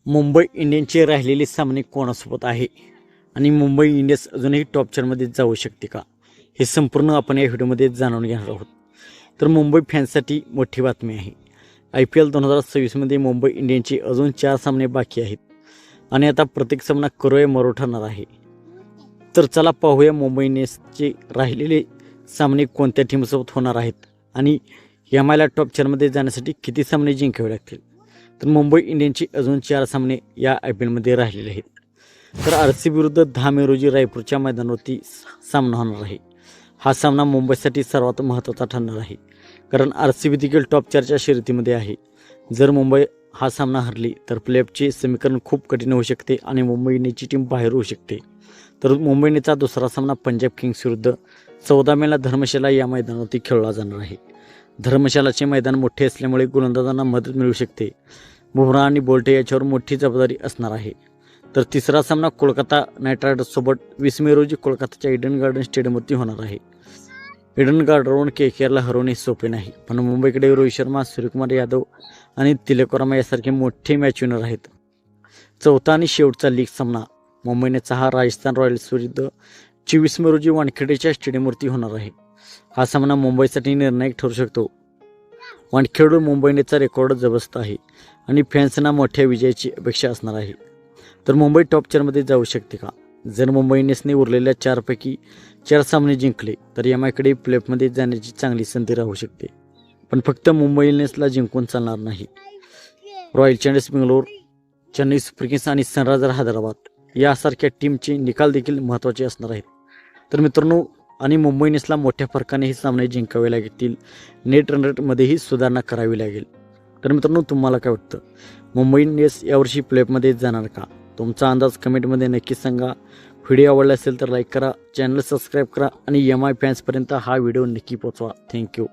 मुंबई इंडियन्सचे राहिलेले सामने कोणासोबत आहे आणि मुंबई इंडियन्स अजूनही टॉप चारमध्ये जाऊ शकते का, हे संपूर्ण आपण या व्हिडिओमध्ये जाणून घेणार आहोत. तर मुंबई फॅन्ससाठी मोठी बातमी आहे. IPL 2026मध्ये मुंबई इंडियन्सचे अजून 4 सामने बाकी आहेत आणि आता प्रत्येक सामना करो या मरो ठरणार आहे. तर चला पाहूया मुंबई इंडियन्सचे राहिलेले सामने कोणत्या टीमसोबत होणार आहेत आणि MIला टॉप चारमध्ये जाण्यासाठी किती सामने जिंकावे लागतील. तर मुंबई इंडियन्सचे अजून 4 सामने या IPLमध्ये राहिलेले आहेत. तर RCB विरुद्ध 10 मे रोजी रायपूरच्या मैदानावरती सामना होणार आहे. हा सामना मुंबईसाठी सर्वात महत्त्वाचा ठरणार आहे, कारण RCB देखील टॉप 4च्या शर्यतीमध्ये आहे. जर मुंबई हा सामना हरली तर प्लेऑफचे समीकरण खूप कठीण होऊ शकते आणि मुंबई इंडियन्सची टीम बाहेर होऊ शकते. तर मुंबई इंडियन्सचा दुसरा सामना पंजाब किंग्स विरुद्ध 14 मेला धर्मशाला या मैदानावरती खेळला जाणार आहे. धर्मशालाचे मैदान मोठे असल्यामुळे गोलंदाजांना मदत मिळू शकते. बुमराह आणि बोल्टे याच्यावर मोठी जबाबदारी असणार आहे. तर तिसरा सामना कोलकाता नाईट रायडर्ससोबत 20 मे रोजी कोलकाताच्या ईडन गार्डन स्टेडियमवरती होणार आहे. ईडन गार्डनवरून KKRला हरवणे सोपे नाही, पण मुंबईकडे रोहित शर्मा, सूर्यकुमार यादव आणि तिलक वर्मा यासारखे मोठे मॅच विनर आहेत. चौथा आणि शेवटचा लीग सामना मुंबईचा हा राजस्थान रॉयल्स विरुद्ध 24 मे रोजी वानखेडेच्या स्टेडियमवरती होणार आहे. हा सामना मुंबईसाठी निर्णायक ठरू शकतो. वानखेडेवर मुंबई इंडियन्सचा रेकॉर्ड जबरदस्त आहे आणि फॅन्सना मोठ्या विजयाची अपेक्षा असणार आहे. तर मुंबई टॉप 4मध्ये जाऊ शकते का? जर मुंबई इंडियन्सने उरलेल्या 4 पैकी 4 सामने जिंकले तर MIकडे प्लेऑफमध्ये जाण्याची चांगली संधी राहू शकते. पण फक्त मुंबई इंडियन्सला जिंकून चालणार नाही. Royal challengers Bangalore, Chennai super Kings आणि सनरायझर हैदराबाद यासारख्या टीमचे निकाल देखील महत्त्वाचे असणार आहेत. तर मित्रांनो, आणि मुंबई इंडियन्सला मोठ्या फरकाने हे सामने जिंकावे लागतील. नेट रन रेटमध्येही सुधारणा करावी लागेल. तर मित्रांनो, तुम्हाला काय वाटतं? मुंबई इंडियन्स यावर्षी प्लेऑफमध्ये जाणार का? तुमचा अंदाज कमेंटमध्ये नक्की सांगा. व्हिडिओ आवडला असेल तर लाईक करा, चॅनल सबस्क्राईब करा आणि MI फॅन्सपर्यंत हा व्हिडिओ नक्की पोहोचवा. थँक्यू.